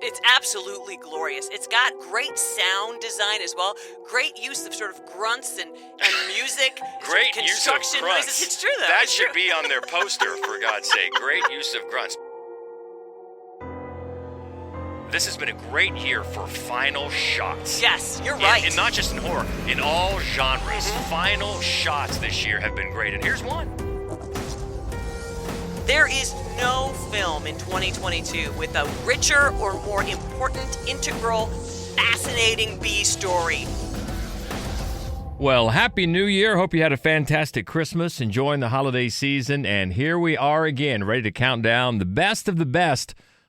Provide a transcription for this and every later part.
It's absolutely glorious. It's got great sound design as well. Great use of sort of grunts and music. Great sort of use of construction grunts. noises. It's true, though. That It's should true. be on their poster, for God's sake. Great use of grunts. This has been a great year for final shots. Yes, you're right. And not just in horror, in all genres. Final shots this year have been great. And here's one. There is no film in 2022 with a richer or more important, integral, fascinating B story. Well, Happy New Year. Hope you had a fantastic Christmas, enjoying the holiday season. And here we are again, ready to count down the best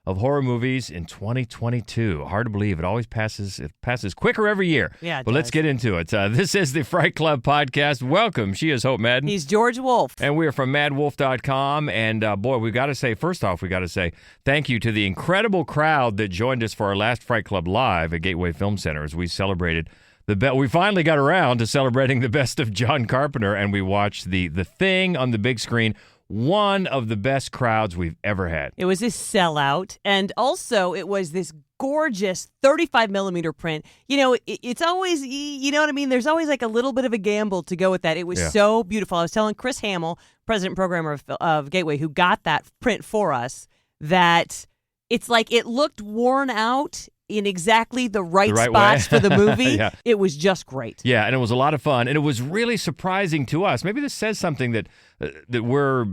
of horror movies in 2022. Hard to believe. It always passes quicker every year. Yeah, but let's get into it. This is the Fright Club podcast. Welcome. She is Hope Madden. He's George Wolf. And we are from madwolf.com. And boy, we got to say thank you to the incredible crowd that joined us for our last Fright Club Live at Gateway Film Center as we celebrated we finally got around to celebrating the best of John Carpenter, and we watched the Thing on the big screen. One of the best crowds we've ever had. It was a sellout, and also it was this gorgeous 35 millimeter print. You know, it's always, you know what I mean? There's always like a little bit of a gamble to go with that. It was so beautiful. I was telling Chris Hamill, president and programmer of Gateway, who got that print for us, that it's like it looked worn out in exactly the right spots for the movie. Yeah. It was just great. Yeah, and it was a lot of fun, and it was really surprising to us. Maybe this says something that we're,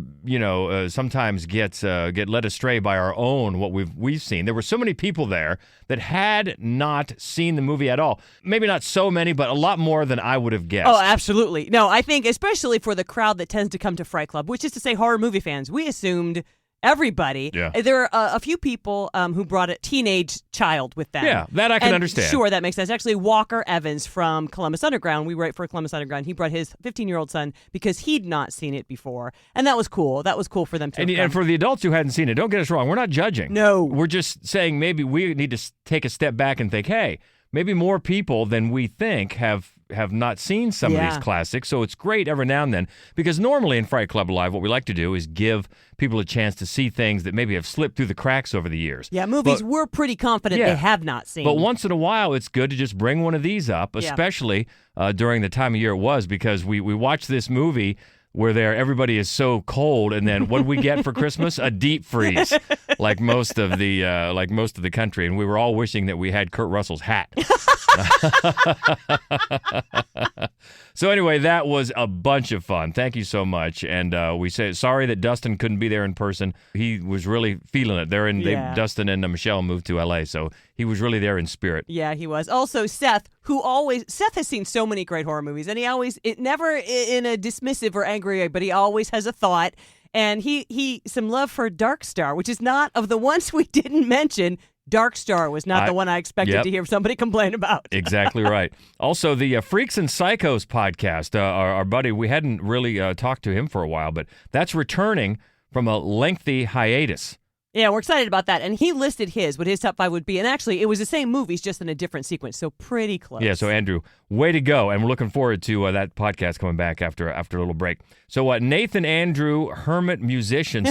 sometimes get led astray by our own what we've seen. There were so many people there that had not seen the movie at all. Maybe not so many, but a lot more than I would have guessed. Oh, absolutely. No, I think especially for the crowd that tends to come to Fright Club, which is to say horror movie fans, we assumed everybody. Yeah. There are a few people who brought a teenage child with them. Yeah, that I can understand. Sure, that makes sense. Actually, Walker Evans from Columbus Underground, we write for Columbus Underground, he brought his 15-year-old son because he'd not seen it before. And that was cool. That was cool for them to And for the adults who hadn't seen it, don't get us wrong, we're not judging. No. We're just saying maybe we need to take a step back and think, hey, maybe more people than we think have not seen some of these classics, so it's great every now and then, because normally in Fright Club Live, what we like to do is give people a chance to see things that maybe have slipped through the cracks over the years. Yeah, movies we're pretty confident they have not seen. But once in a while, it's good to just bring one of these up, especially during the time of year it was, because we watched this movie where everybody is so cold, and then what do we get for Christmas? A deep freeze, like most of the country, and we were all wishing that we had Kurt Russell's hat. So anyway, that was a bunch of fun. Thank you so much, and we say sorry that Dustin couldn't be there in person. He was really feeling it. Dustin and Michelle moved to LA, so he was really there in spirit. Yeah, he was. Also, Seth has seen so many great horror movies, and never in a dismissive or angry way, but he always has a thought. And he some love for Dark Star, which is not, of the ones we didn't mention, Dark Star was not the one I expected to hear somebody complain about. Exactly right. Also, the Freaks and Psychos podcast, our buddy, we hadn't really talked to him for a while, but that's returning from a lengthy hiatus. Yeah, we're excited about that. And he listed what his top 5 would be. And actually, it was the same movies, just in a different sequence. So pretty close. Yeah, so Andrew, way to go. And we're looking forward to that podcast coming back after a little break. So Nathan Andrew, hermit musician,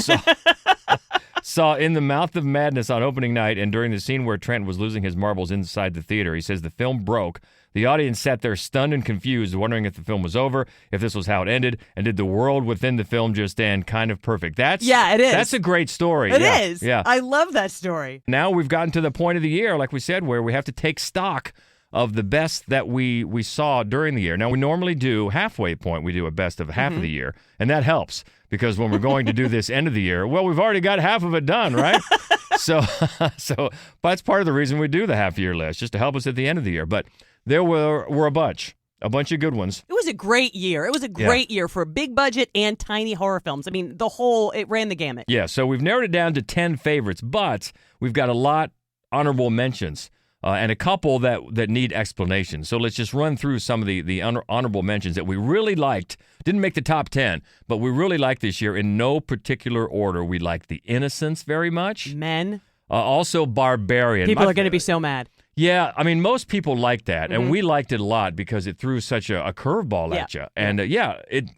saw In the Mouth of Madness on opening night, and during the scene where Trent was losing his marbles inside the theater, he says the film broke. The audience sat there stunned and confused, wondering if the film was over, if this was how it ended, and did the world within the film just end kind of perfect. It is. That's a great story. It is. Yeah. I love that story. Now we've gotten to the point of the year, like we said, where we have to take stock of the best that we saw during the year. Now, we normally do halfway point. We do a best of half of the year, and that helps, because when we're going to do this end of the year, well, we've already got half of it done, right? So that's part of the reason we do the half-year list, just to help us at the end of the year. But there were a bunch of good ones. It was a great year. It was a great year for big budget and tiny horror films. I mean, it ran the gamut. Yeah, so we've narrowed it down to 10 favorites, but we've got a lot honorable mentions. And a couple that need explanation. So let's just run through some of the honorable mentions that we really liked. Didn't make the top 10, but we really liked this year in no particular order. We liked The Innocents very much. Men. Also Barbarian. People are going to be so mad. Yeah, I mean, most people like that, and we liked it a lot because it threw such a curveball at you. And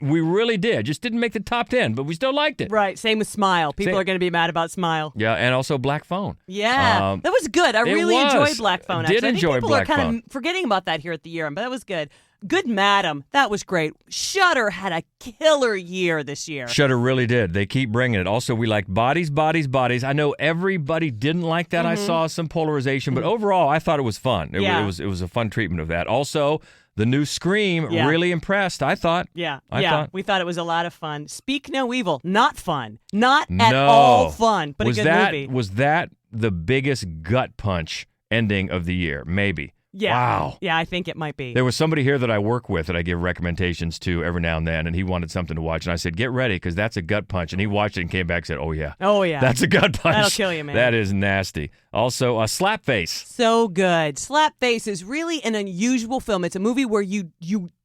we really did. Just didn't make the top 10, but we still liked it. Right. Same with Smile. People are going to be mad about Smile. Yeah, and also Black Phone. Yeah, that was good. I really enjoyed Black Phone. Actually. Did enjoy people Black are kind Phone. of forgetting about that here at the year, but that was good. Good Madam. That was great. Shudder had a killer year this year. Shudder really did. They keep bringing it. Also, we liked Bodies, Bodies, Bodies. I know everybody didn't like that. I saw some polarization, but overall, I thought it was fun. It was a fun treatment of that. Also, the new Scream really impressed, I thought. We thought it was a lot of fun. Speak No Evil. Not fun. Not at all fun, but a good movie. Was that the biggest gut punch ending of the year? Maybe. Yeah. Wow. Yeah, I think it might be. There was somebody here that I work with that I give recommendations to every now and then, and he wanted something to watch. And I said, get ready, because that's a gut punch. And he watched it and came back and said, oh, yeah. Oh, yeah. That's a gut punch. That'll kill you, man. That is nasty. Also, Slapface. So good. Slapface is really an unusual film. It's a movie where you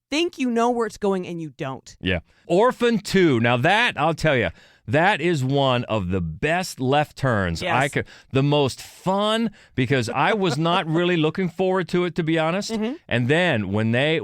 think you know where it's going and you don't. Yeah. Orphan 2. Now that, I'll tell you, that is one of the best left turns Yes. the most fun, because I was not really looking forward to it, to be honest. And then when they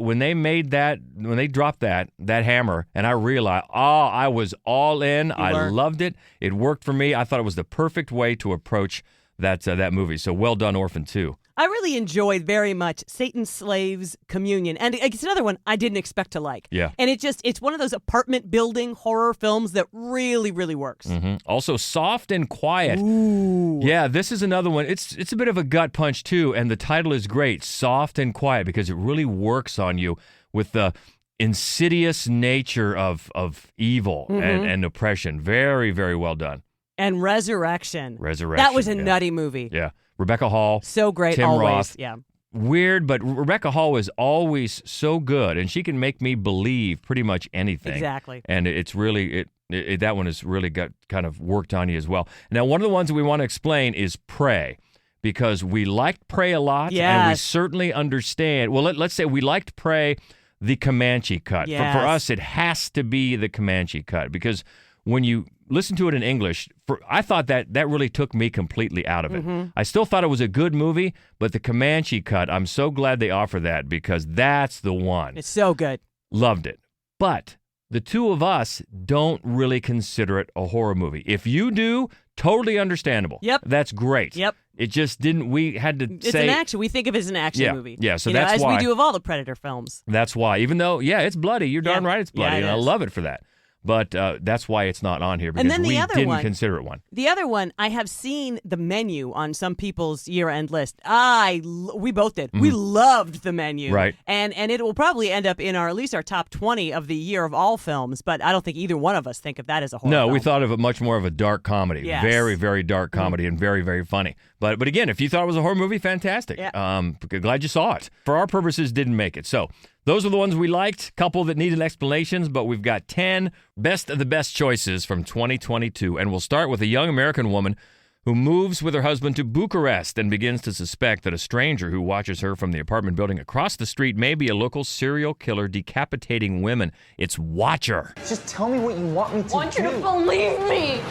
dropped that hammer, and I realized, I was all in. I loved it. It worked for me. I thought it was the perfect way to approach that movie. So well done, Orphan 2. I really enjoyed very much Satan's Slaves Communion. And it's another one I didn't expect to like. Yeah. And it's one of those apartment building horror films that really, really works. Also, Soft and Quiet. Ooh. Yeah, this is another one. It's a bit of a gut punch, too, and the title is great, Soft and Quiet, because it really works on you with the insidious nature of evil and oppression. Very, very well done. And Resurrection. That was a nutty movie. Yeah. Rebecca Hall. So great, Tim always. Roth. Yeah. Weird, but Rebecca Hall is always so good, and she can make me believe pretty much anything. Exactly. And it's really, that one has really got kind of worked on you as well. Now, one of the ones that we want to explain is Prey, because we liked Prey a lot, and we certainly understand. Well, let's say we liked Prey, the Comanche cut. Yes. For us, it has to be the Comanche cut, because when you listen to it in English, I thought that really took me completely out of it. I still thought it was a good movie, but the Comanche cut, I'm so glad they offer that, because that's the one. It's so good. Loved it. But the two of us don't really consider it a horror movie. If you do, totally understandable. Yep. That's great. Yep. It just didn't, we had to It's say. an action. We think of it as an action movie. Yeah, so that's that's why. why. As we do of all the Predator films. That's why. Even though, it's bloody. You're darn right it's bloody. Yeah, it and I is. love it for that. But that's why it's not on here, because And then the we other didn't one- consider it one. The other one, I have seen the menu on some people's year-end list. We both did. We loved the menu. Right. And it will probably end up in at least our top 20 of the year of all films, but I don't think either one of us think of that as a horror film. No, we thought of it much more of a dark comedy. Yes. Very, very dark comedy and very, very funny. But again, if you thought it was a horror movie, fantastic. Yeah. Glad you saw it. For our purposes, didn't make it. So those are the ones we liked, couple that needed explanations, but we've got 10 best of the best choices from 2022. And we'll start with a young American woman who moves with her husband to Bucharest and begins to suspect that a stranger who watches her from the apartment building across the street may be a local serial killer decapitating women. It's Watcher. Just tell me what you want me to do. I want you to believe me.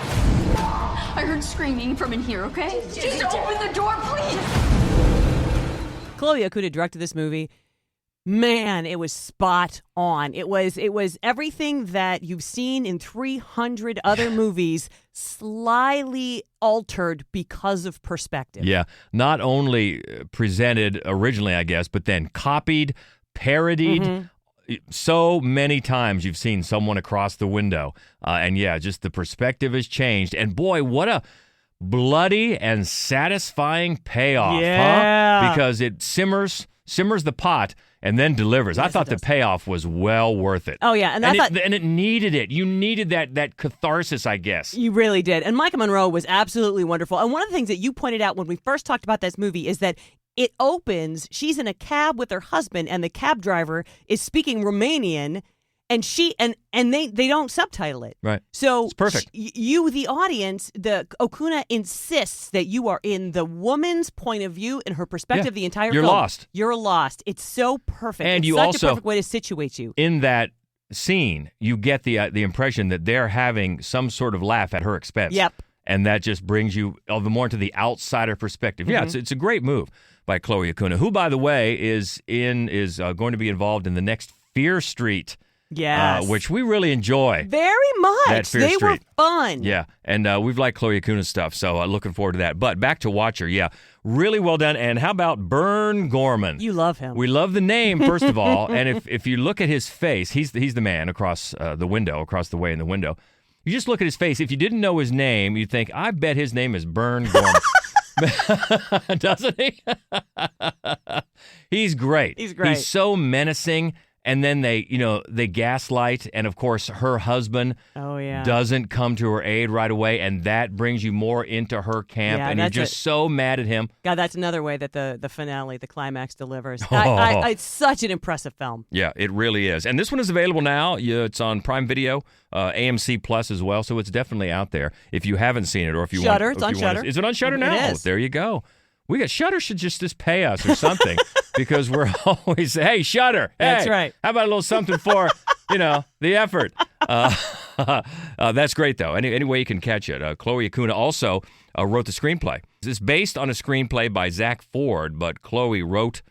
I heard screaming from in here, okay? Just open the door, please. Chloe Okuda directed this movie. Man, it was spot on. It was everything that you've seen in 300 other movies, slyly altered because of perspective. Yeah, not only presented originally, I guess, but then copied, parodied. So many times you've seen someone across the window. And just the perspective has changed. And boy, what a bloody and satisfying payoff, huh? Because it simmers the pot and then delivers. Yes, I thought the payoff was well worth it. Oh, yeah. And I thought it needed it. You needed that catharsis, I guess. You really did. And Micah Monroe was absolutely wonderful. And one of the things that you pointed out when we first talked about this movie is that it opens, she's in a cab with her husband, and the cab driver is speaking Romanian, and they don't subtitle it. Right. So it's perfect. You, the audience, the Okuna insists that you are in the woman's point of view and her perspective the entire You're film. lost. You're lost. It's so perfect. And it's you such also, a perfect way to situate you. In that scene, you get the impression that they're having some sort of laugh at her expense. Yep. and that just brings you all the more to the outsider perspective. Yeah, it's a great move by Chloe Acuna, who, by the way, is going to be involved in the next Fear Street. Yes. Which we really enjoy. Very much. Fear They were Street. fun. Yeah, and we've liked Chloe Acuna's stuff, so looking forward to that. But back to Watcher, yeah, really well done. And how about Bern Gorman? You love him. We love the name, first of all, and if you look at his face, he's the man across the window, across the way in the window. You just look at his face. If you didn't know his name, you'd think, I bet his name is Bern Gorman. Doesn't he? He's great. He's great. He's so menacing. And then they gaslight, and of course her husband doesn't come to her aid right away, and that brings you more into her camp, and you're just so mad at him. God, that's another way that the finale, the climax delivers. It's such an impressive film. Yeah, it really is. And this one is available now. It's on Prime Video, AMC Plus as well, so it's definitely out there if you haven't seen it, or if you Shudder, want. it's on Shudder. Is it on Shudder now? It is. There you go. Shudder should just pay us or something because we're always, hey, Shudder. Hey, that's right. How about a little something for, the effort? That's great, though. Any way you can catch it. Chloe Acuna also wrote the screenplay. It's based on a screenplay by Zach Ford, but Chloe wrote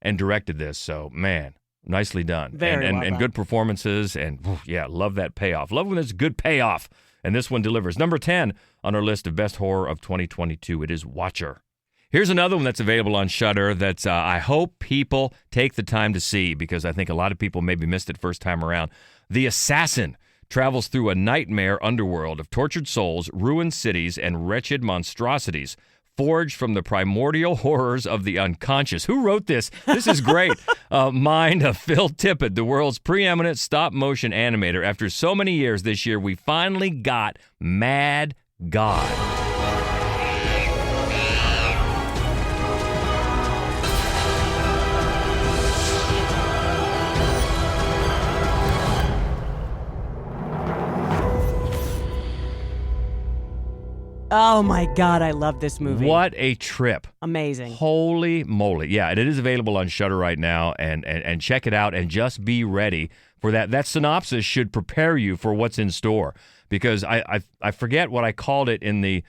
and directed this. So, man, nicely done. Very well done. And good performances. And, love that payoff. Love when there's good payoff. And this one delivers. Number 10 on our list of best horror of 2022. It is Watcher. Here's another one that's available on Shudder that I hope people take the time to see because I think a lot of people maybe missed it first time around. The Assassin travels through a nightmare underworld of tortured souls, ruined cities, and wretched monstrosities forged from the primordial horrors of the unconscious. Who wrote this? This is great. Mind of Phil Tippett, the world's preeminent stop-motion animator. After so many years this year, we finally got Mad God. Oh, my God, I love this movie. What a trip. Amazing. Holy moly. Yeah, and it is available on Shudder right now, and check it out, and just be ready for that. That synopsis should prepare you for what's in store, because I forget what I called it in the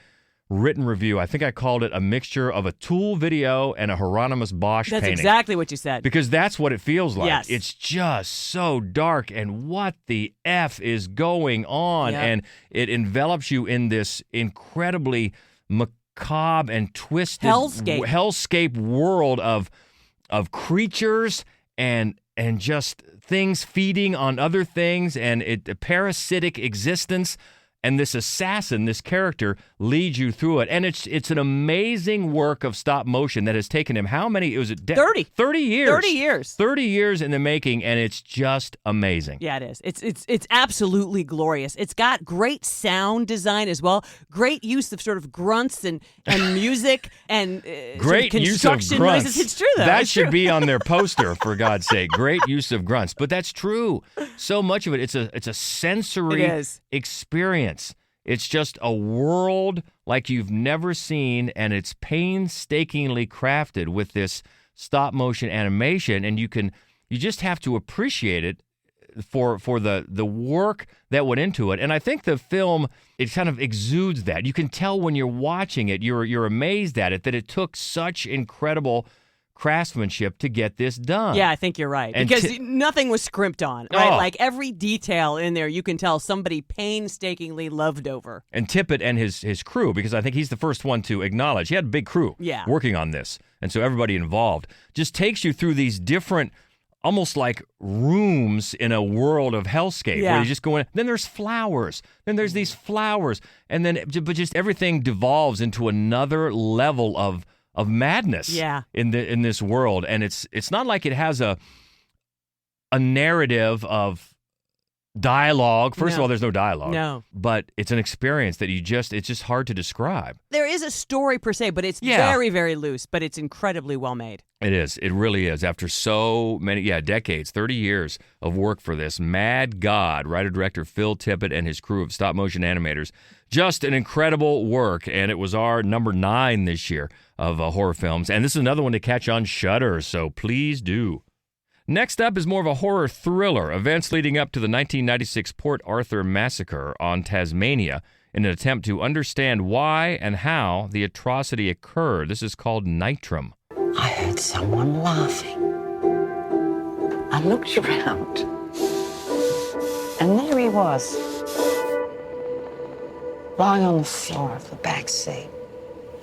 written review. I think I called it a mixture of a Tool video and a Hieronymus Bosch That's painting. exactly what you said. Because that's what it feels like. Yes. It's just so dark, and what the F is going on? Yep. And it envelops you in this incredibly macabre and twisted hellscape world of creatures and just things feeding on other things, and a parasitic existence. And this assassin, this character, leads you through it. And it's an amazing work of stop motion that has taken him, how many? 30 years. 30 years. 30 years in the making, and it's just amazing. Yeah, it is. It's absolutely glorious. It's got great sound design as well. Great use of sort of grunts and music and great sort of use of construction grunts. noises. It's true, though. That It's should true. be on their poster, for God's sake. Great use of grunts. But that's true. So much of it, it's a sensory It is. experience. It's just a world like you've never seen, and it's painstakingly crafted with this stop-motion animation, and you just have to appreciate it for the work that went into it. And I think the film, it kind of exudes that. You can tell when you're watching it, you're amazed at it, that it took such incredible craftsmanship to get this done. Yeah, I think you're right. And because nothing was scrimped on, right? Oh. Like every detail in there, you can tell somebody painstakingly loved over. And Tippett and his crew, because I think he's the first one to acknowledge, he had a big crew working on this. And so everybody involved just takes you through these different, almost like rooms in a world of hellscape, where you just go in. Then there's flowers. Then there's these flowers. And then, but just everything devolves into another level of madness in this world. And it's not like it has a narrative of dialogue. First of all, there's no dialogue. No. But it's an experience that it's just hard to describe. There is a story per se, but it's very, very loose, but it's incredibly well made. It is. It really is. After so many, decades, 30 years of work for this, Mad God, writer-director Phil Tippett and his crew of stop-motion animators, just an incredible work, and it was our number 9 this year of horror films. And this is another one to catch on Shudder, so please do. Next up is more of a horror thriller. Events leading up to the 1996 Port Arthur massacre on Tasmania in an attempt to understand why and how the atrocity occurred. This is called Nitram. I heard someone laughing. I looked around, and there he was, lying on the floor of the back seat,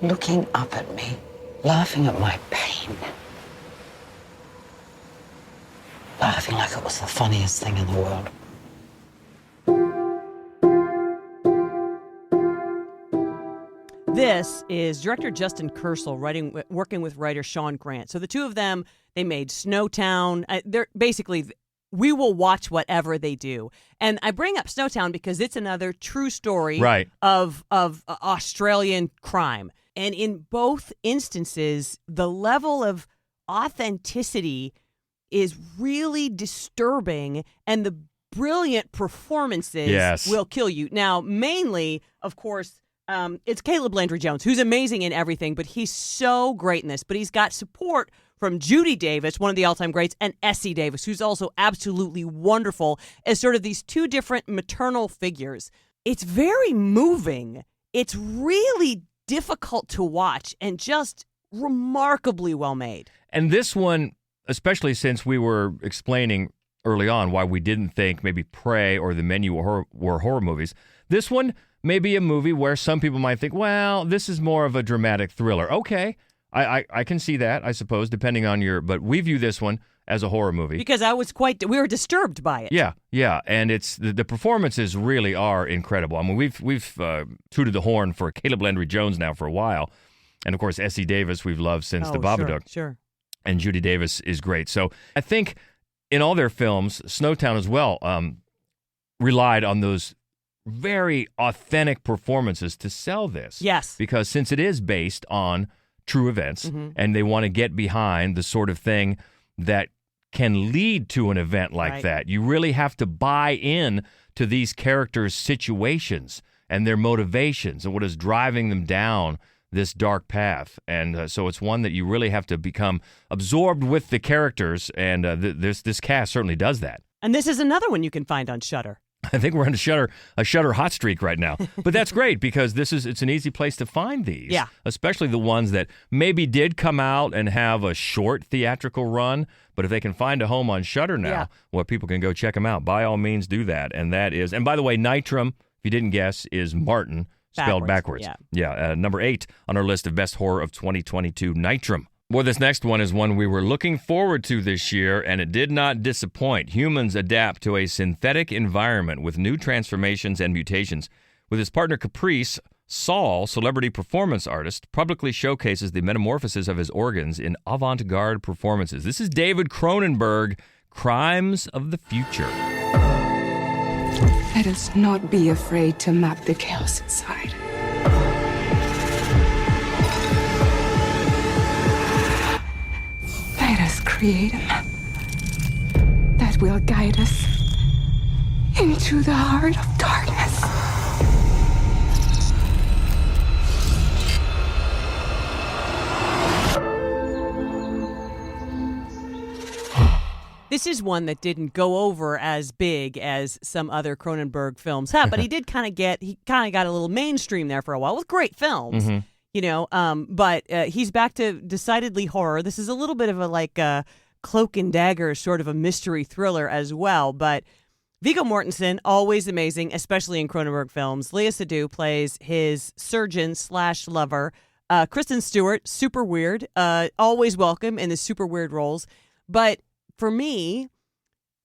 looking up at me, laughing at my pain. Laughing like it was the funniest thing in the world. This is director Justin Kurzel working with writer Sean Grant. So the two of them, they made Snowtown. They're basically, we will watch whatever they do. And I bring up Snowtown because it's another true story of Australian crime. And in both instances, the level of authenticity is really disturbing, and the brilliant performances will kill you. Now, mainly, of course, it's Caleb Landry Jones, who's amazing in everything, but he's so great in this. But he's got support from Judy Davis, one of the all-time greats, and Essie Davis, who's also absolutely wonderful as sort of these two different maternal figures. It's very moving. It's really difficult to watch and just remarkably well made. And this one, especially since we were explaining early on why we didn't think maybe Prey or The Menu were horror movies, this one may be a movie where some people might think, well, this is more of a dramatic thriller. Okay, I can see that, I suppose, depending on your... But we view this one as a horror movie. Because we were disturbed by it. Yeah, and it's the performances really are incredible. I mean, we've tooted the horn for Caleb Landry Jones now for a while. And, of course, Essie Davis we've loved since The Babadook. Sure. And Judy Davis is great. So I think in all their films, Snowtown as well relied on those very authentic performances to sell this. Yes. Because since it is based on true events, and they want to get behind the sort of thing that can lead to an event like that, you really have to buy in to these characters' situations and their motivations and what is driving them down this dark path. And so it's one that you really have to become absorbed with the characters, and this cast certainly does that. And this is another one you can find on Shudder. I think we're on a Shudder hot streak right now. But that's great because it's an easy place to find these. Yeah. Especially the ones that maybe did come out and have a short theatrical run. But if they can find a home on Shudder now, well, people can go check them out. By all means, do that. And that is, and by the way, Nitram, if you didn't guess, is Martin spelled backwards. Yeah. Number 8 on our list of best horror of 2022, Nitram. Well, this next one is one we were looking forward to this year, and it did not disappoint. Humans adapt to a synthetic environment with new transformations and mutations. With his partner Caprice, Saul, celebrity performance artist, publicly showcases the metamorphosis of his organs in avant-garde performances. This is David Cronenberg, Crimes of the Future. Let us not be afraid to map the chaos inside. Let us create a map that will guide us into the heart of darkness. This is one that didn't go over as big as some other Cronenberg films have, but he kind of got a little mainstream there for a while with great films. But he's back to decidedly horror. This is a little bit of a Cloak and Dagger sort of a mystery thriller as well. But Viggo Mortensen, always amazing, especially in Cronenberg films. Lea Seydoux plays his surgeon/lover. Kristen Stewart, super weird, always welcome in the super weird roles. But for me,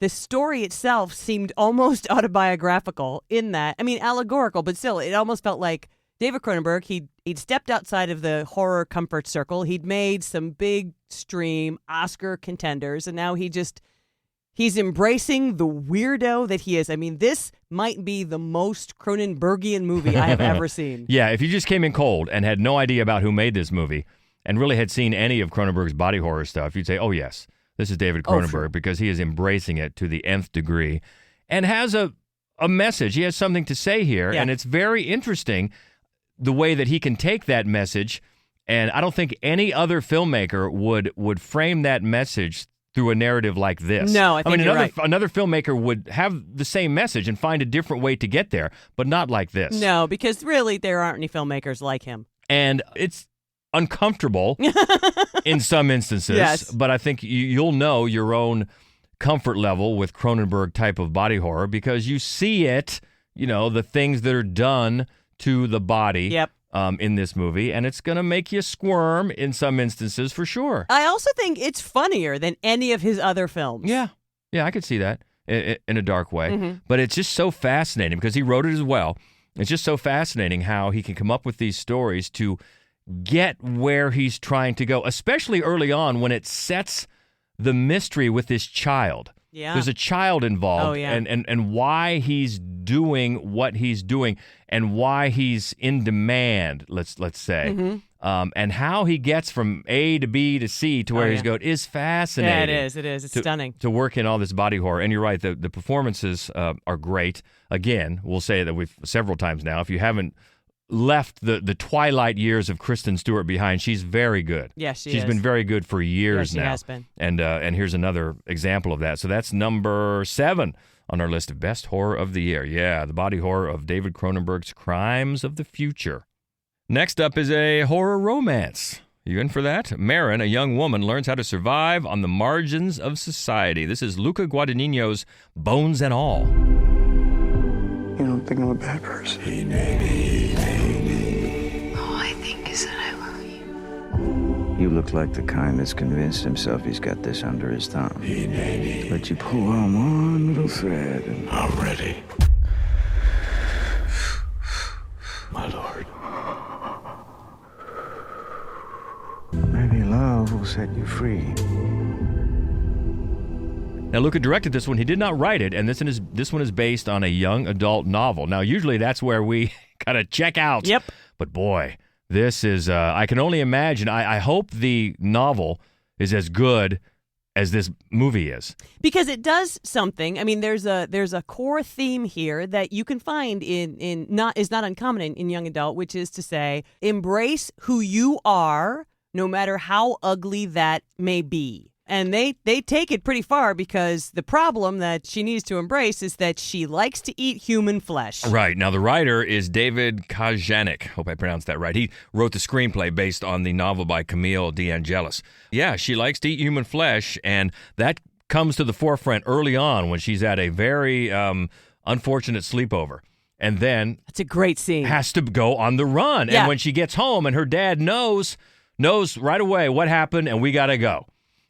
the story itself seemed almost autobiographical in that, allegorical, but still, it almost felt like David Cronenberg, he'd stepped outside of the horror comfort circle. He'd made some big stream Oscar contenders, and now he's embracing the weirdo that he is. This might be the most Cronenbergian movie I have ever seen. Yeah, if you just came in cold and had no idea about who made this movie and really had seen any of Cronenberg's body horror stuff, you'd say, oh, yes, this is David Cronenberg, sure, because he is embracing it to the nth degree and has a message. He has something to say here, and it's very interesting the way that he can take that message, and I don't think any other filmmaker would frame that message through a narrative like this. No, I think you're right. Another filmmaker would have the same message and find a different way to get there, but not like this. No, because really there aren't any filmmakers like him. And it's uncomfortable in some instances, Yes. but I think you'll know your own comfort level with Cronenberg type of body horror because you see it, the things that are done to the body. Yep. In this movie, and it's going to make you squirm in some instances for sure. I also think it's funnier than any of his other films. Yeah, I could see that in a dark way. Mm-hmm. But it's just so fascinating because he wrote it as well. It's just so fascinating how he can come up with these stories to get where he's trying to go, especially early on when it sets the mystery with this child. Yeah. There's a child involved. Oh, yeah. And why he's doing what he's doing and why he's in demand, let's say. Mm-hmm. And how he gets from A to B to C to where he's going is fascinating. Yeah, it is. It's stunning. To work in all this body horror. And you're right, the performances are great. Again, we'll say that we've several times now. If you haven't left the twilight years of Kristen Stewart behind, she's very good. Yes, She's been very good for years Yeah, now. she has been. And here's another example of that. So that's number 7 on our list of best horror of the year. Yeah, the body horror of David Cronenberg's Crimes of the Future. Next up is a horror romance. You in for that? Marin, a young woman, learns how to survive on the margins of society. This is Luca Guadagnino's Bones and All. You don't think I'm a bad person? All I think is that I love you. You look like the kind that's convinced himself he's got this under his thumb. But you pull on one little thread and I'm ready. My lord. Maybe love will set you free. Now, Luca directed this one. He did not write it, and this one is based on a young adult novel. Now, usually that's where we kind of check out. Yep. But boy, this is, I can only imagine. I hope the novel is as good as this movie is. Because it does something. I mean, there's a core theme here that you can find is not uncommon in young adult, which is to say, embrace who you are, no matter how ugly that may be. And they take it pretty far because the problem that she needs to embrace is that she likes to eat human flesh. Right. Now, the writer is David Kajanic. Hope I pronounced that right. He wrote the screenplay based on the novel by Camille DeAngelis. Yeah, she likes to eat human flesh, and that comes to the forefront early on when she's at a very unfortunate sleepover. And then It's a great scene. has to go on the run. Yeah. And when she gets home and her dad knows right away what happened and we got to go.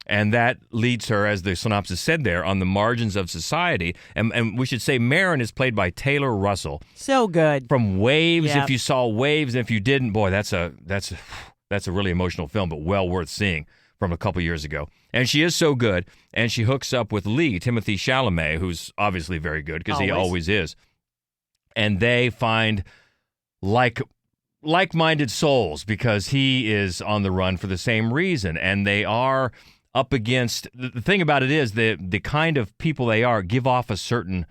And that leads her, as the synopsis said there, on the margins of society. And we should say Marin is played by Taylor Russell. So good. From Waves, Yep. if you saw Waves, and if you didn't, boy, that's a really emotional film, but well worth seeing from a couple years ago. And she is so good. And she hooks up with Timothée Chalamet, who's obviously very good because he always is. And they find like-minded souls because he is on the run for the same reason. And they are up against, the thing about it is the kind of people they are give off a certain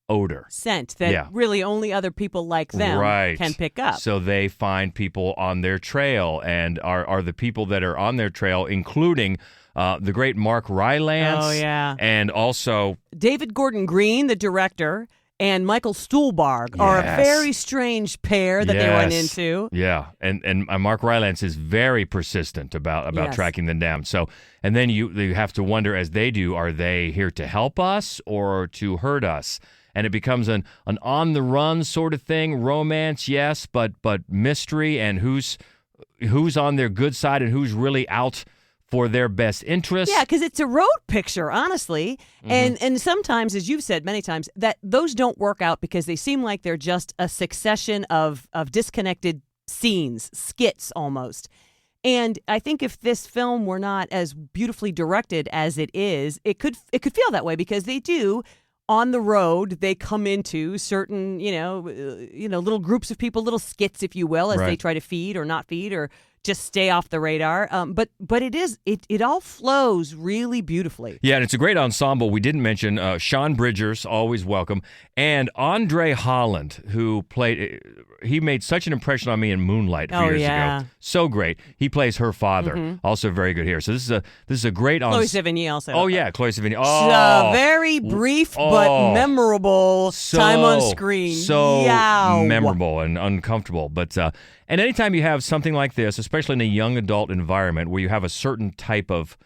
odor. Scent that really only other people like them can pick up. So they find people on their trail and are the people that are on their trail, including the great Mark Rylance. Oh, yeah. And also David Gordon Green, the director, and Michael Stuhlbarg are a very strange pair that they run into. Yeah, and Mark Rylance is very persistent about tracking them down. So, and then you have to wonder, as they do, are they here to help us or to hurt us? And it becomes an on-the-run sort of thing, romance, yes, but mystery and who's on their good side and who's really out for their best interests. Yeah, because it's a road picture, honestly. And sometimes, as you've said many times, that those don't work out because they seem like they're just a succession of disconnected scenes, skits almost. And I think if this film were not as beautifully directed as it is, it could feel that way because they do. On the road, they come into certain, little groups of people, little skits, if you will, as they try to feed or not feed or just stay off the radar. But it all flows really beautifully. Yeah, and it's a great ensemble. We didn't mention Sean Bridgers, always welcome, and Andre Holland, who he made such an impression on me in Moonlight a few years ago. So great. He plays her father, also very good here. So this is a great Chloe Sevigny also. Oh yeah, Chloe Sevigny. Oh, very brief but memorable time on screen. So memorable and uncomfortable. But and anytime you have something like this, especially in a young adult environment where you have a certain type of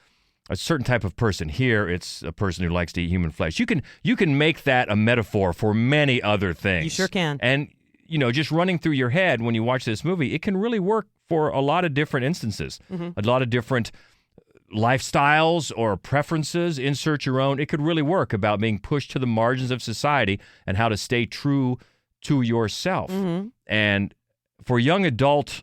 person, here it's a person who likes to eat human flesh. You can make that a metaphor for many other things. You sure can. And just running through your head when you watch this movie, it can really work for a lot of different instances, a lot of different lifestyles or preferences. Insert your own. It could really work about being pushed to the margins of society and how to stay true to yourself. And for young adult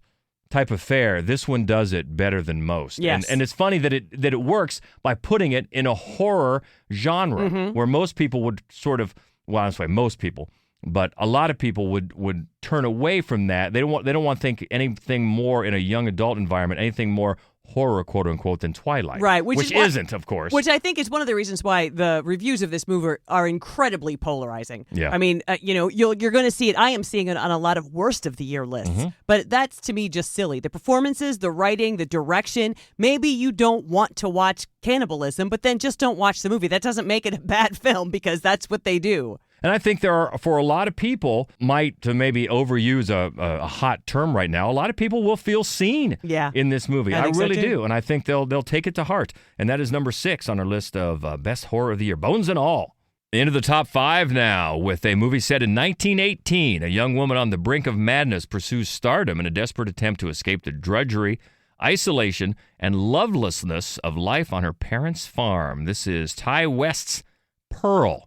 type of fare, this one does it better than most. Yes. And it's funny that it works by putting it in a horror genre where most people would sort of, well, I don't say most people, but a lot of people would turn away from that. They don't want to think anything more in a young adult environment, anything more horror, quote unquote, than Twilight. Right, which isn't, of course. Which I think is one of the reasons why the reviews of this movie are incredibly polarizing. Yeah. I mean, you're going to see it. I am seeing it on a lot of worst of the year lists, but that's to me just silly. The performances, the writing, the direction. Maybe you don't want to watch cannibalism, but then just don't watch the movie. That doesn't make it a bad film because that's what they do. And I think for a lot of people, to maybe overuse a hot term right now, a lot of people will feel seen in this movie. I really do. And I think they'll take it to heart. And that is number 6 on our list of best horror of the year, Bones and All. Into the top 5 now with a movie set in 1918. A young woman on the brink of madness pursues stardom in a desperate attempt to escape the drudgery, isolation, and lovelessness of life on her parents' farm. This is Ty West's Pearl.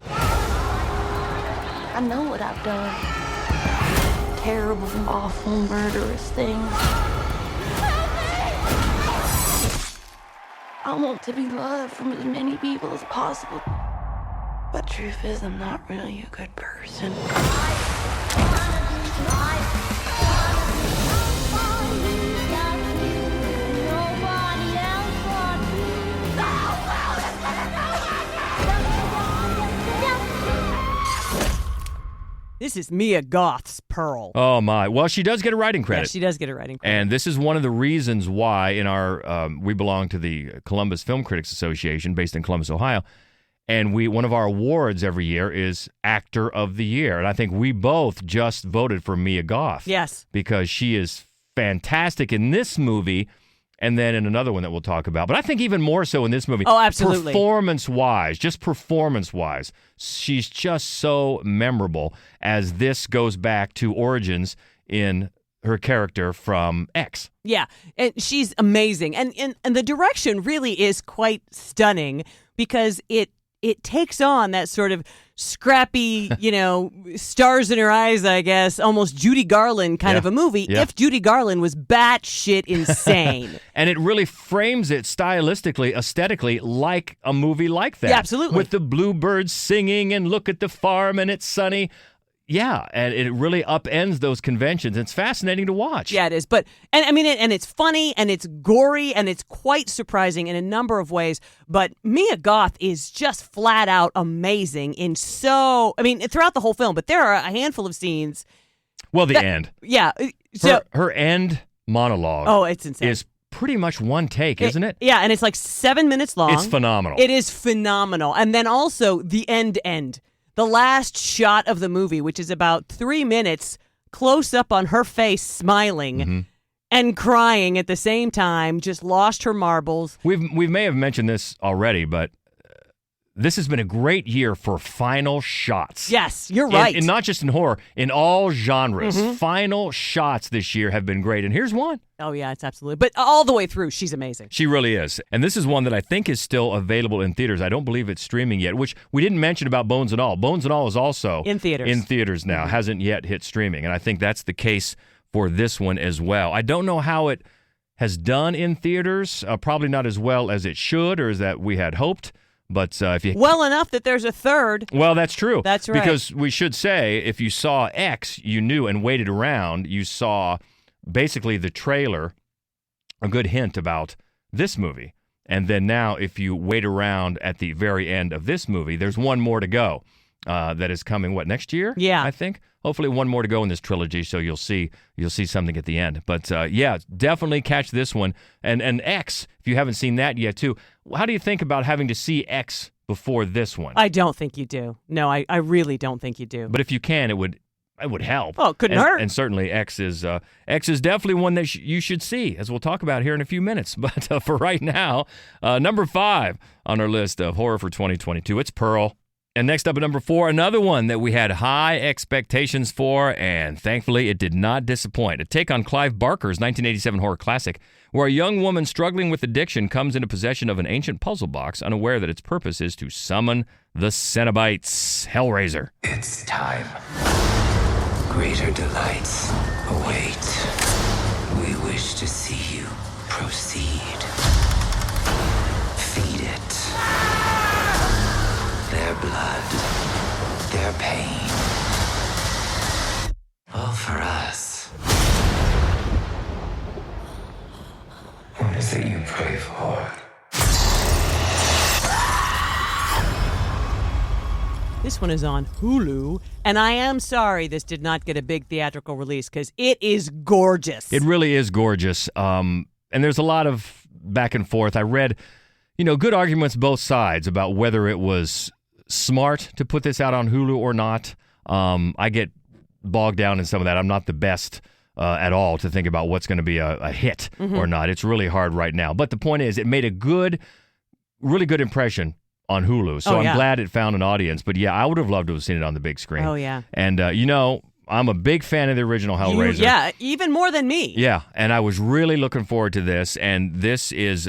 I know what I've done. Terrible, awful, murderous things. I want to be loved from as many people as possible. But truth is, I'm not really a good person. This is Mia Goth's Pearl. Oh, my. Well, she does get a writing credit. Yeah, she does get a writing credit. And this is one of the reasons why in our, we belong to the Columbus Film Critics Association based in Columbus, Ohio. And one of our awards every year is Actor of the Year. And I think we both just voted for Mia Goth. Yes. Because she is fantastic in this movie and then in another one that we'll talk about. But I think even more so in this movie. Oh, absolutely. Performance-wise, she's just so memorable as this goes back to origins in her character from X. Yeah, and she's amazing. And the direction really is quite stunning because it takes on that sort of scrappy, stars in her eyes, I guess, almost Judy Garland kind of a movie if Judy Garland was batshit insane. And it really frames it stylistically, aesthetically, like a movie like that. Yeah, absolutely. With the bluebirds singing and look at the farm and it's sunny. Yeah, and it really upends those conventions. It's fascinating to watch. Yeah, it is. And it's funny and it's gory and it's quite surprising in a number of ways. But Mia Goth is just flat out amazing throughout the whole film. But there are a handful of scenes. Well, the end. Yeah. So her end monologue. Oh, it's insane. Is pretty much one take, isn't it? Yeah, and it's like 7 minutes long. It's phenomenal. It is phenomenal. And then also the end. The last shot of the movie, which is about 3 minutes, close up on her face, smiling and crying at the same time, just lost her marbles. We may have mentioned this already, but this has been a great year for final shots. Yes, you're right. And not just in horror, in all genres. Final shots this year have been great, and here's one. Oh, yeah, it's absolutely. But all the way through, she's amazing. She really is. And this is one that I think is still available in theaters. I don't believe it's streaming yet, which we didn't mention about Bones and All. Bones and All is also in theaters. In theaters now. Hasn't yet hit streaming. And I think that's the case for this one as well. I don't know how it has done in theaters. Probably not as well as it should or as that we had hoped. But if you well enough that there's a third. Well, that's true. That's right. Because we should say, if you saw X, you knew and waited around, you saw basically the trailer a good hint about this movie. And then now, if you wait around at the very end of this movie, there's one more to go that is coming, next year? Yeah. I think. Hopefully one more to go in this trilogy, so you'll see something at the end. But, yeah, definitely catch this one. And X, if you haven't seen that yet, too. How do you think about having to see X before this one? I don't think you do. No, I really don't think you do. But if you can, it would help. Oh, it couldn't hurt. And certainly X is definitely one that you should see, as we'll talk about here in a few minutes. But for right now, number 5 on our list of horror for 2022, it's Pearl. And next up at number 4, another one that we had high expectations for, and thankfully it did not disappoint. A take on Clive Barker's 1987 horror classic, where a young woman struggling with addiction comes into possession of an ancient puzzle box, unaware that its purpose is to summon the Cenobites. Hellraiser. It's time. Greater delights await. We wish to see you proceed. Feed it. Their blood, their pain. All for us. What is it you pray for? This one is on Hulu, and I am sorry this did not get a big theatrical release because it is gorgeous. It really is gorgeous. And there's a lot of back and forth. I read, good arguments both sides about whether it was smart to put this out on Hulu or not. I get bogged down in some of that. I'm not the best at all to think about what's going to be a hit or not. It's really hard right now. But the point is, it made a really good impression on Hulu. So I'm glad it found an audience. But yeah, I would have loved to have seen it on the big screen. Oh, yeah. And, I'm a big fan of the original Hellraiser. Yeah, even more than me. Yeah, and I was really looking forward to this. And this is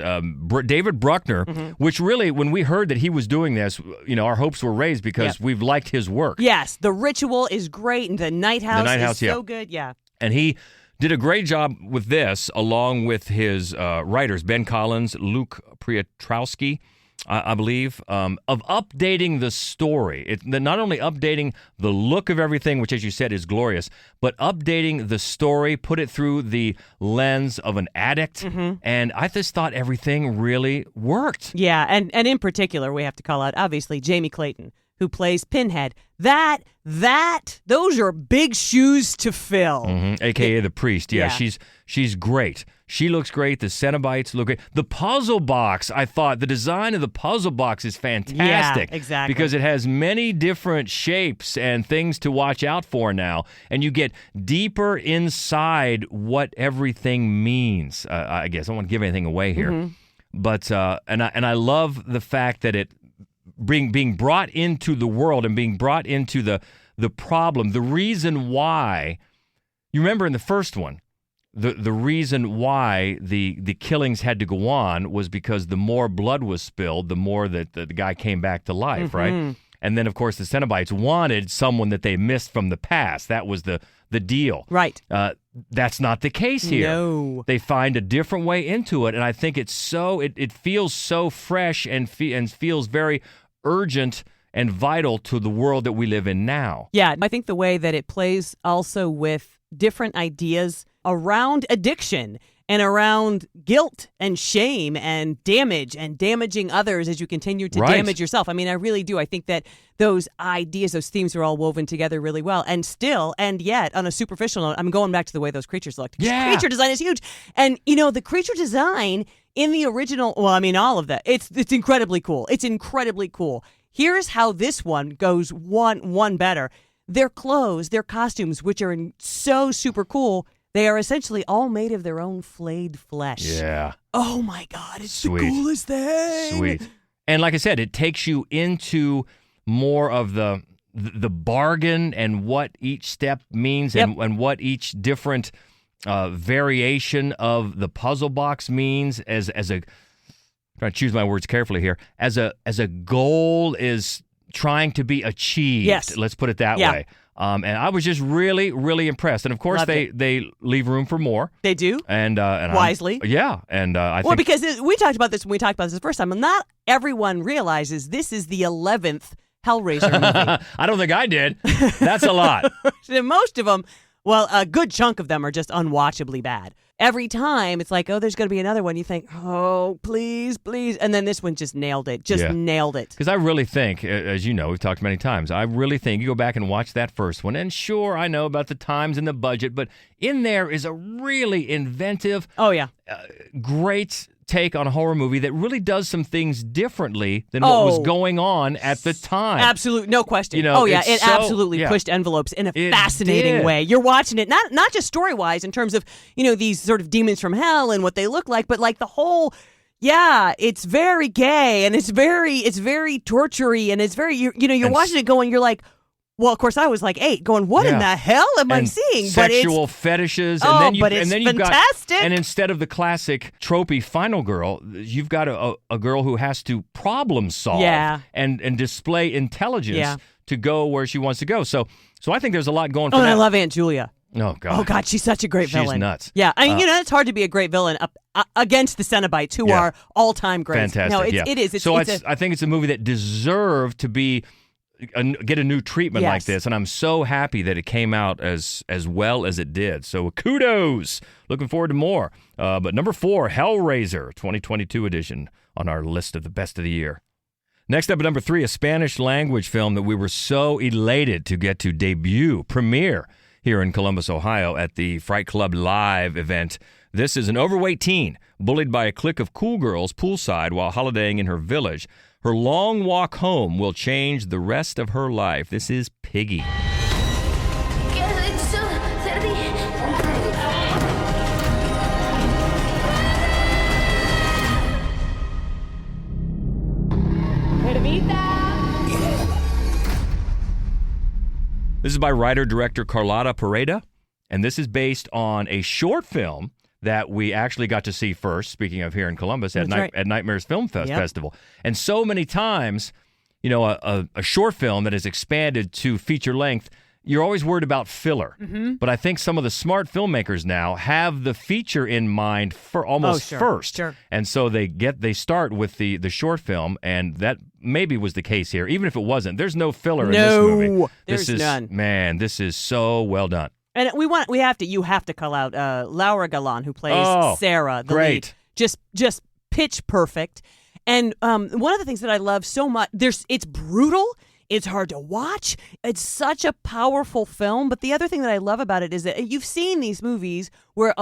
David Bruckner, which really, when we heard that he was doing this, our hopes were raised because we've liked his work. Yes, The Ritual is great, and The Night House is so good. Yeah. And he did a great job with this, along with his writers, Ben Collins, Luke Piotrowski, I believe, of updating the story. Not only updating the look of everything, which, as you said, is glorious, but updating the story, put it through the lens of an addict. And I just thought everything really worked. Yeah, and in particular, we have to call out, obviously, Jamie Clayton, who plays Pinhead. Those are big shoes to fill. AKA the priest. Yeah, she's great. She looks great. The Cenobites look great. The puzzle box, I thought, the design of the puzzle box is fantastic. Yeah, exactly. Because it has many different shapes and things to watch out for now. And you get deeper inside what everything means. I guess I don't want to give anything away here. But, and I love the fact that it being brought into the world and being brought into the problem, the reason why, you remember in the first one, the reason why the killings had to go on was because the more blood was spilled, the more that the guy came back to life, right? And then, of course, the Cenobites wanted someone that they missed from the past. That was the deal. Right. That's not the case here. No. They find a different way into it, and I think it's so it feels so fresh and feels very urgent and vital to the world that we live in now. Yeah, I think the way that it plays also with different ideas around addiction and around guilt and shame and damage and damaging others as you continue to damage yourself. I mean, I really do. I think that those ideas, those themes are all woven together really well. And still, and yet, on a superficial note, I'm going back to the way those creatures looked. Yeah. Creature design is huge. And, the creature design in the original, all of that, it's incredibly cool. It's incredibly cool. Here's how this one goes one better. Their clothes, their costumes, which are so super cool, they are essentially all made of their own flayed flesh. Yeah. Oh my God, it's Sweet. the coolest thing. Sweet. And like I said, it takes you into more of the bargain and what each step means and what each different variation of the puzzle box means as a, I'm trying to choose my words carefully here, as a goal is trying to be achieved. Yes. Let's put it that way. And I was just really, really impressed. And of course, they leave room for more. They do. And wisely. And I think. Well, because we talked about this when we talked about this the first time, and not everyone realizes this is the 11th Hellraiser movie. I don't think I did. That's a lot. Most of them Well, a good chunk of them are just unwatchably bad. Every time it's like, oh, there's going to be another one. You think, oh, please, please. And then this one just nailed it. Nailed it. Because I really think, as you know, we've talked many times, I really think you go back and watch that first one. And sure, I know about the times and the budget, but in there is a really inventive, great take on a horror movie that really does some things differently than what was going on at the time. Absolutely, no question. You know, it absolutely pushed envelopes in a fascinating way. You're watching it not just story-wise in terms of, these sort of demons from hell and what they look like, but like the whole it's very gay and it's very tortury and it's very you're watching it going, you're like, well, of course, I was like 8, going, "What in the hell am I seeing?" Sexual fetishes, and then you've fantastic. And instead of the classic tropey final girl, you've got a girl who has to problem solve and display intelligence to go where she wants to go. So I think there's a lot going for that. And I love Aunt Julia. Oh God! Oh God, she's such a great villain. She's nuts. Yeah, I mean, it's hard to be a great villain against the Cenobites, who are all-time greats. Fantastic. No, it is. I think it's a movie that deserved to be. Get a new treatment like this, and I'm so happy that it came out as well as it did. So kudos. Looking forward to more. But number 4, Hellraiser 2022 edition on our list of the best of the year. Next up at number 3, a Spanish language film that we were so elated to get to premiere here in Columbus, Ohio at the Fright Club Live event. This is an overweight teen bullied by a clique of cool girls poolside while holidaying in her village. Her long walk home will change the rest of her life. This is Piggy. This is by writer-director Carlotta Pereda, and this is based on a short film that we actually got to see first, speaking of here in Columbus, at Nightmares Film Festival. And so many times, a short film that is expanded to feature length, you're always worried about filler. Mm-hmm. But I think some of the smart filmmakers now have the feature in mind for first. Sure. And so they start with the short film, and that maybe was the case here. Even if it wasn't, there's no filler in this movie. There's none. Man, this is so well done. And you have to call out Laura Galan, who plays Sarah, the lead. Just pitch perfect. And one of the things that I love so much, it's brutal. It's hard to watch. It's such a powerful film. But the other thing that I love about it is that you've seen these movies where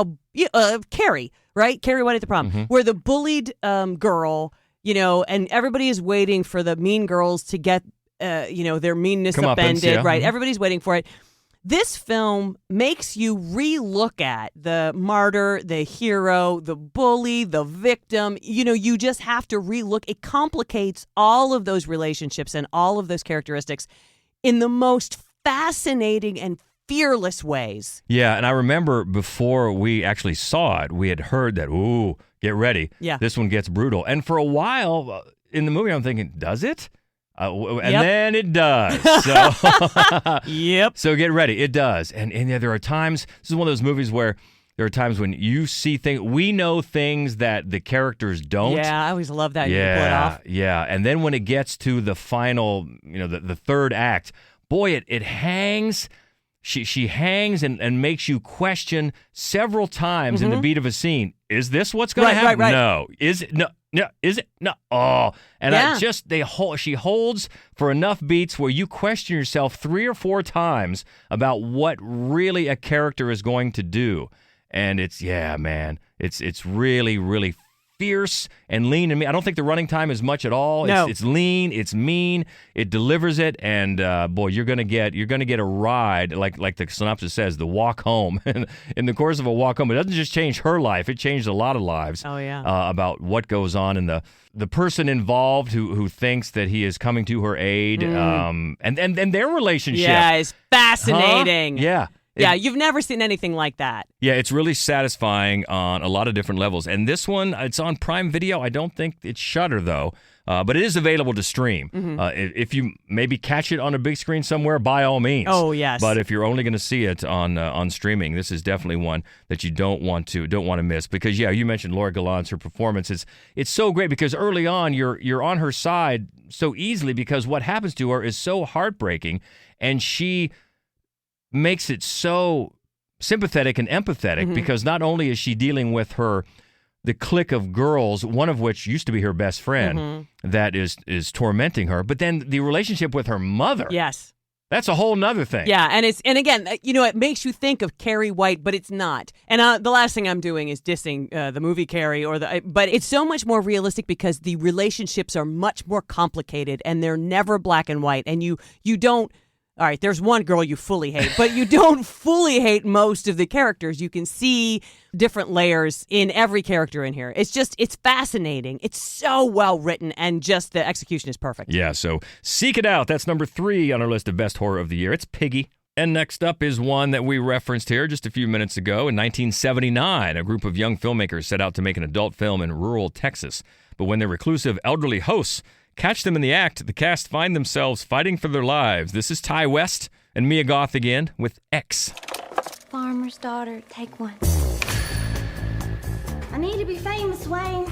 Carrie, right? Carrie White at the Prom, where the bullied girl, and everybody is waiting for the mean girls to get, their meanness upended, right? Everybody's waiting for it. This film makes you re-look at the martyr, the hero, the bully, the victim. You just have to re-look. It complicates all of those relationships and all of those characteristics in the most fascinating and fearless ways. Yeah, and I remember before we actually saw it, we had heard that, ooh, get ready. Yeah. This one gets brutal. And for a while in the movie, I'm thinking, does it? Then it does. So, yep. So get ready. It does. And there are times, this is one of those movies where there are times when you see things, we know things that the characters don't. Yeah, I always love that. You can pull it off. Yeah. And then when it gets to the final, the third act, boy, it hangs. She hangs and makes you question several times in the beat of a scene. Is this what's going to happen? Right. No. Is it? No. No, is it? No. Oh, and she holds for enough beats where you question yourself 3 or 4 times about what really a character is going to do, and it's really, really fierce and lean. And I don't think the running time is much at all. No. It's lean, it's mean, it delivers it, and boy, you're gonna get a ride like the synopsis says, the walk home. In the course of a walk home, it doesn't just change her life; it changed a lot of lives. Oh yeah. About what goes on in the person involved who thinks that he is coming to her aid, and their relationship. Yeah, it's fascinating. Huh? Yeah. Yeah, you've never seen anything like that. Yeah, it's really satisfying on a lot of different levels. And this one, it's on Prime Video. I don't think it's Shudder, though. But it is available to stream. Mm-hmm. If you maybe catch it on a big screen somewhere, by all means. Oh, yes. But if you're only going to see it on streaming, this is definitely one that you don't want to miss. Because, you mentioned Laura Galan's, her performance. It's so great because early on, you're on her side so easily because what happens to her is so heartbreaking. And she makes it so sympathetic and empathetic because not only is she dealing with the clique of girls, one of which used to be her best friend that is tormenting her, but then the relationship with her mother. Yes. That's a whole nother thing. Yeah, and again, it makes you think of Carrie White, but it's not. And the last thing I'm doing is dissing the movie Carrie, but it's so much more realistic because the relationships are much more complicated and they're never black and white. And you don't. All right, there's one girl you fully hate, but you don't fully hate most of the characters. You can see different layers in every character in here. It's fascinating. It's so well written, and just the execution is perfect. Yeah, so seek it out. That's number 3 on our list of best horror of the year. It's Piggy. And next up is one that we referenced here just a few minutes ago. In 1979, a group of young filmmakers set out to make an adult film in rural Texas. But when their reclusive elderly hosts catch them in the act, the cast find themselves fighting for their lives. This is Ty West and Mia Goth again with X. Farmer's daughter, take one. I need to be famous, Wayne.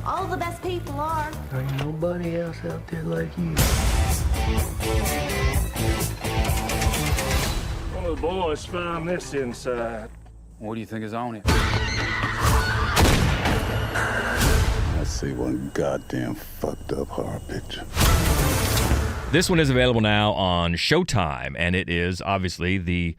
All the best people are. There ain't nobody else out there like you. One of the boys found this inside. What do you think is on it? I see one goddamn fucked up horror picture. This one is available now on Showtime, and it is obviously the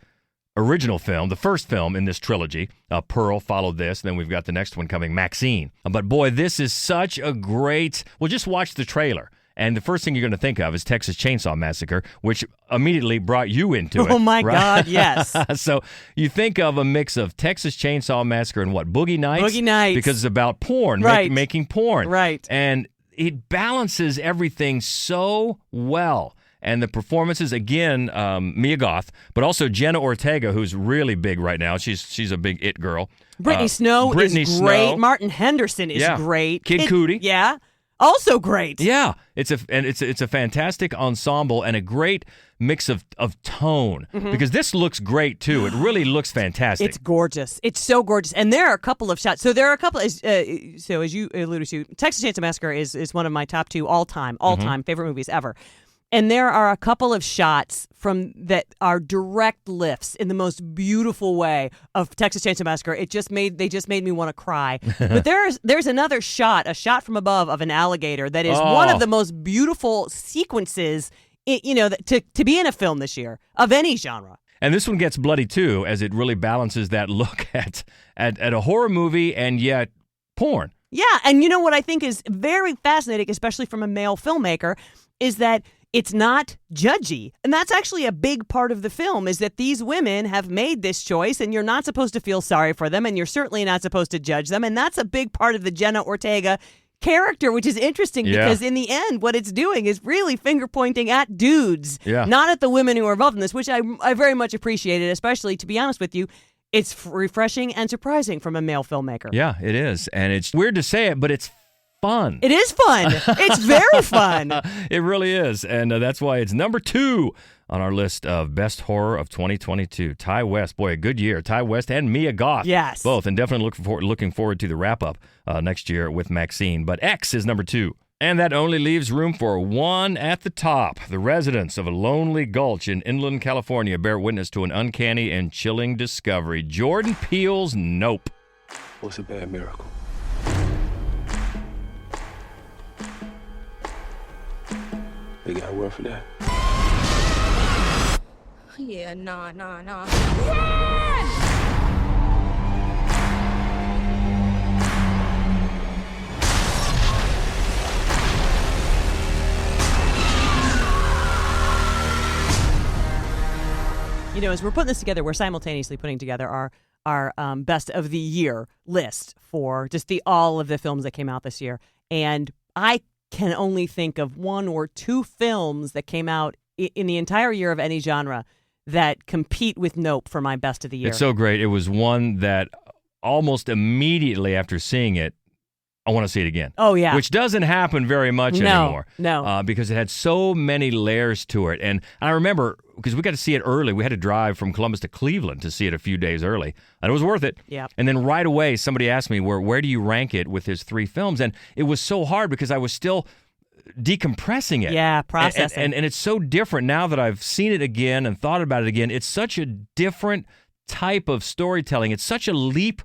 original film, the first film in this trilogy. Pearl followed this, and then we've got the next one coming, Maxine. But boy, this is such a great... Well, just watch the trailer. And the first thing you're going to think of is Texas Chainsaw Massacre, which immediately brought you into it. Oh, my right? God, yes. So you think of a mix of Texas Chainsaw Massacre and what? Boogie Nights? Boogie Nights. Because it's about porn, right. making porn. Right. And it balances everything so well. And the performances, again, Mia Goth, but also Jenna Ortega, who's really big right now. She's a big it girl. Brittany Snow is great. Snow. Martin Henderson is great. Kid Cudi. Yeah. Also great. Yeah, it's a fantastic ensemble and a great mix of tone because this looks great too. It really looks fantastic. It's gorgeous. It's so gorgeous. And there are a couple of shots. So there are a couple. So as you alluded to, Texas Chainsaw Massacre is one of my top 2 all time favorite movies ever. And there are a couple of shots from that are direct lifts in the most beautiful way of Texas Chainsaw Massacre. They just made me want to cry. But there's another shot, a shot from above of an alligator that is one of the most beautiful sequences, to be in a film this year of any genre. And this one gets bloody too, as it really balances that look at a horror movie and yet porn. Yeah, and you know what I think is very fascinating, especially from a male filmmaker, is that it's not judgy. And that's actually a big part of the film, is that these women have made this choice and you're not supposed to feel sorry for them and you're certainly not supposed to judge them. And that's a big part of the Jenna Ortega character, which is interesting because in the end, what it's doing is really finger pointing at dudes, not at the women who are involved in this, which I very much appreciated, especially, to be honest with you, it's refreshing and surprising from a male filmmaker. Yeah, it is. And it's weird to say it, but it's fun. It is fun. It's very fun. It really is. And that's why it's number 2 on our list of best horror of 2022. Ty West. Boy, a good year. Ty West and Mia Goth. Yes. Both. And definitely looking forward to the wrap-up next year with Maxine. But X is number 2. And that only leaves room for one at the top. The residents of a lonely gulch in inland California bear witness to an uncanny and chilling discovery. Jordan Peele's Nope. What's a bad miracle? They got a word for that. Yeah, nah. As we're putting this together, we're simultaneously putting together our best of the year list for just all of the films that came out this year. And I can only think of 1 or 2 films that came out in the entire year of any genre that compete with Nope for my best of the year. It's so great. It was one that almost immediately after seeing it, I want to see it again. Oh, yeah. Which doesn't happen very much anymore. No. Because it had so many layers to it. And I remember, because we got to see it early, we had to drive from Columbus to Cleveland to see it a few days early. And it was worth it. Yeah. And then right away, somebody asked me, where do you rank it with his 3 films? And it was so hard because I was still decompressing it. Yeah, processing. And it's so different now that I've seen it again and thought about it again. It's such a different type of storytelling. It's such a leap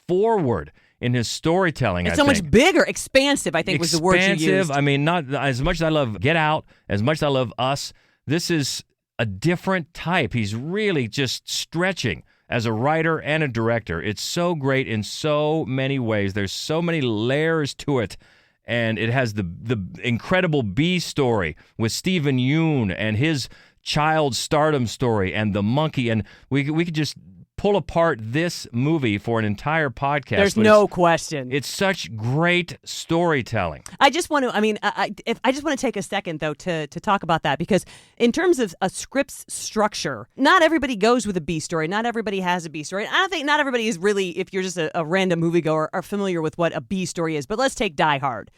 forward in his storytelling. It's so much bigger, expansive, I think was the word you used. Expansive. I mean, not as much as I love Get Out, as much as I love Us, this is a different type. He's really just stretching as a writer and a director. It's so great in so many ways. There's so many layers to it. And it has the incredible B story with Stephen Yeun and his child stardom story and the monkey. And we could just pull apart this movie for an entire podcast. There's no question. It's such great storytelling. I just want to, I just want to take a second, though, to talk about that, because in terms of a script's structure, not everybody goes with a B story. Not everybody has a B story. I don't think not everybody is really, if you're just a random moviegoer, are familiar with what a B story is. But let's take Die Hard.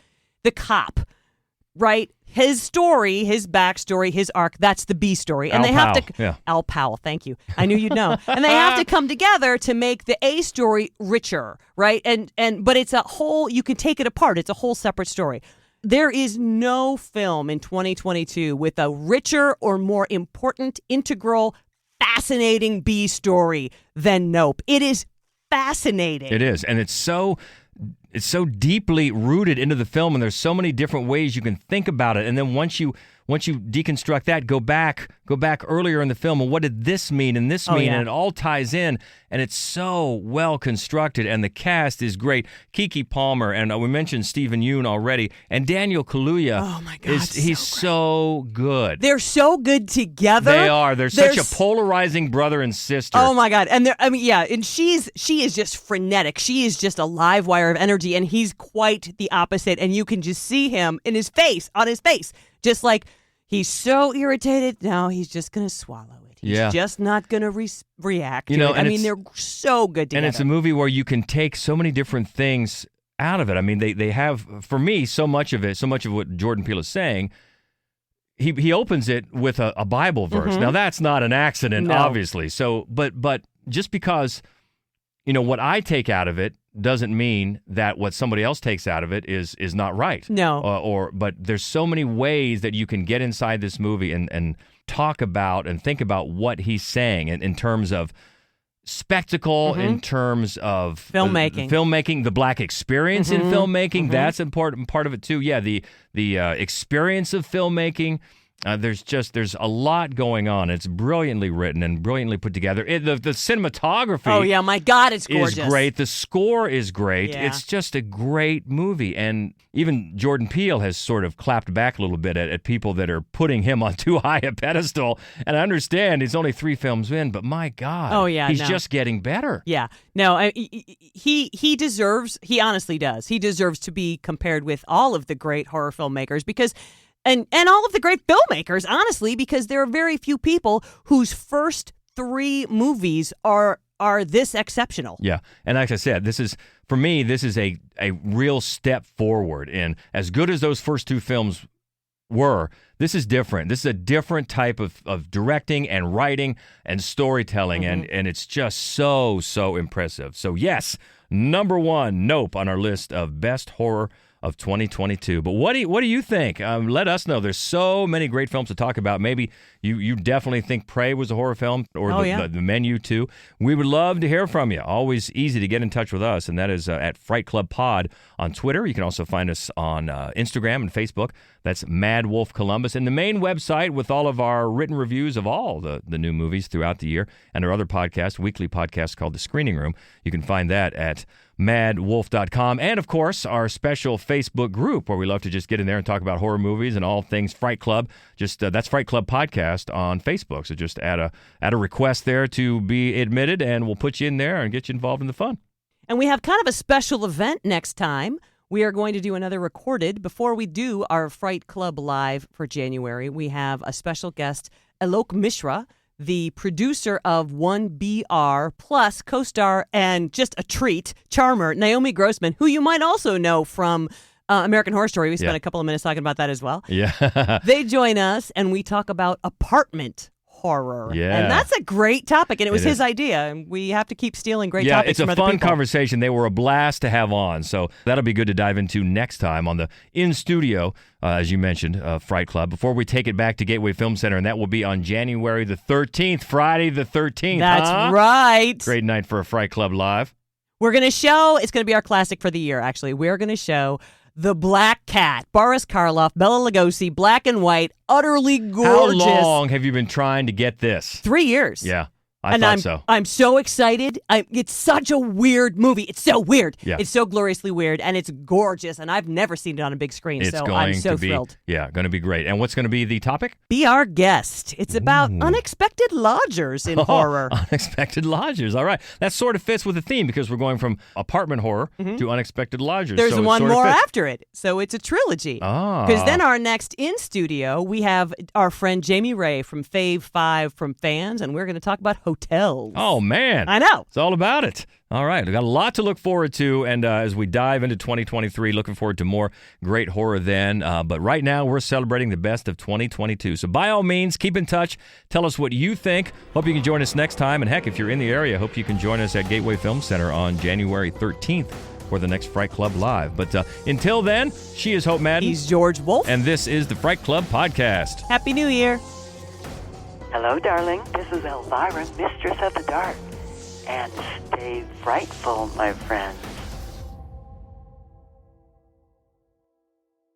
The cop, right? His story, his backstory, his arc, that's the B story. And Al Powell, thank you. I knew you'd know. And they have to come together to make the A story richer, right? But it's a whole, you can take it apart. It's a whole separate story. There is no film in 2022 with a richer or more important, integral, fascinating B story than Nope. It is fascinating. It is. And it's so deeply rooted into the film, and there's so many different ways you can think about it. And then once you deconstruct that, go back earlier in the film, and what did this mean and this mean? And it all ties in, and it's so well constructed, and the cast is great. Keke Palmer, and we mentioned Stephen Yeun already, and Daniel Kaluuya. Oh my God, he's so good. They're so good together. They are. They're such a polarizing brother and sister. Oh my God, and and she is just frenetic. She is just a live wire of energy, and he's quite the opposite. And you can just see him on his face, just like. He's so irritated. Now he's just going to swallow it. He's just not going to react to it. They're so good together. And it's a movie where you can take so many different things out of it. I mean, they have, for me, so much of what Jordan Peele is saying, he opens it with a Bible verse. Mm-hmm. Now, that's not an accident, obviously. So, but just because, what I take out of it doesn't mean that what somebody else takes out of it is not right. No. But there's so many ways that you can get inside this movie and talk about and think about what he's saying in terms of spectacle, in terms of filmmaking, the black experience in filmmaking. That's an important part of it too. Yeah, the experience of filmmaking. There's a lot going on. It's brilliantly written and brilliantly put together. The cinematography. Oh yeah, my God, it's gorgeous. Is great. The score is great. Yeah. It's just a great movie. And even Jordan Peele has sort of clapped back a little bit at people that are putting him on too high a pedestal. And I understand he's only 3 films in, but my God, he's just getting better. Yeah, no, he deserves. He honestly does. He deserves to be compared with all of the great horror filmmakers because. And all of the great filmmakers, honestly, because there are very few people whose first 3 movies are this exceptional. Yeah, and like I said, this is a real step forward. And as good as those first 2 films were, this is different. This is a different type of directing and writing and storytelling, and it's just so impressive. So yes, number 1, Nope, on our list of best horror of 2022. But what do you think? Let us know. There's so many great films to talk about. Maybe you definitely think Prey was a horror film, or the Menu too. We would love to hear from you. Always easy to get in touch with us, and that is at Fright Club Pod on Twitter. You can also find us on Instagram and Facebook. That's Mad Wolf Columbus. And the main website with all of our written reviews of all the new movies throughout the year, and our other podcast, weekly podcast called The Screening Room. You can find that at madwolf.com. And, of course, our special Facebook group where we love to just get in there and talk about horror movies and all things Fright Club. That's Fright Club Podcast on Facebook. So just add a request there to be admitted, and we'll put you in there and get you involved in the fun. And we have kind of a special event next time. We are going to do another recorded. Before we do our Fright Club Live for January, we have a special guest, Alok Mishra, the producer of 1BR, plus co-star and just a treat, charmer, Naomi Grossman, who you might also know from American Horror Story. We spent a couple of minutes talking about that as well. Yeah. They join us, and we talk about apartment horror. Yeah. And that's a great topic, and it was It his is. idea. And we have to keep stealing great Yeah, topics it's a from other fun people. conversation. They were a blast to have on. So that'll be good to dive into next time on the in-studio, as you mentioned, Fright Club, before we take it back to Gateway Film Center, and that will be on January the 13th, Friday the 13th. That's huh? right. Great night for a Fright Club Live. We're going to show, it's going to be our classic for the year, actually. We're going to show The Black Cat. Boris Karloff, Bela Lugosi, black and white, utterly gorgeous. How long have you been trying to get this? 3 years. Yeah, I thought so. I'm so excited. It's such a weird movie. It's so weird. Yeah. It's so gloriously weird, and it's gorgeous, and I've never seen it on a big screen, It's so going I'm so to be, thrilled. Yeah, going to be great. And what's going to be the topic? Be our guest. It's about unexpected lodgers in horror. Unexpected lodgers. All right. That sort of fits with the theme because we're going from apartment horror to unexpected lodgers. There's so it one sort of more fits. after it, so it's a trilogy. Ah. Because then our next in-studio, we have our friend Jamie Ray from Fave 5 from Fans, and we're going to talk about hotels. Oh, man. I know. It's all about it. All right. We've got a lot to look forward to. And as we dive into 2023, looking forward to more great horror then. But right now, we're celebrating the best of 2022. So by all means, keep in touch. Tell us what you think. Hope you can join us next time. And heck, if you're in the area, hope you can join us at Gateway Film Center on January 13th for the next Fright Club Live. But until then, she is Hope Madden. He's George Wolf. And this is the Fright Club Podcast. Happy New Year. Hello, darling. This is Elvira, Mistress of the Dark. And stay frightful, my friend.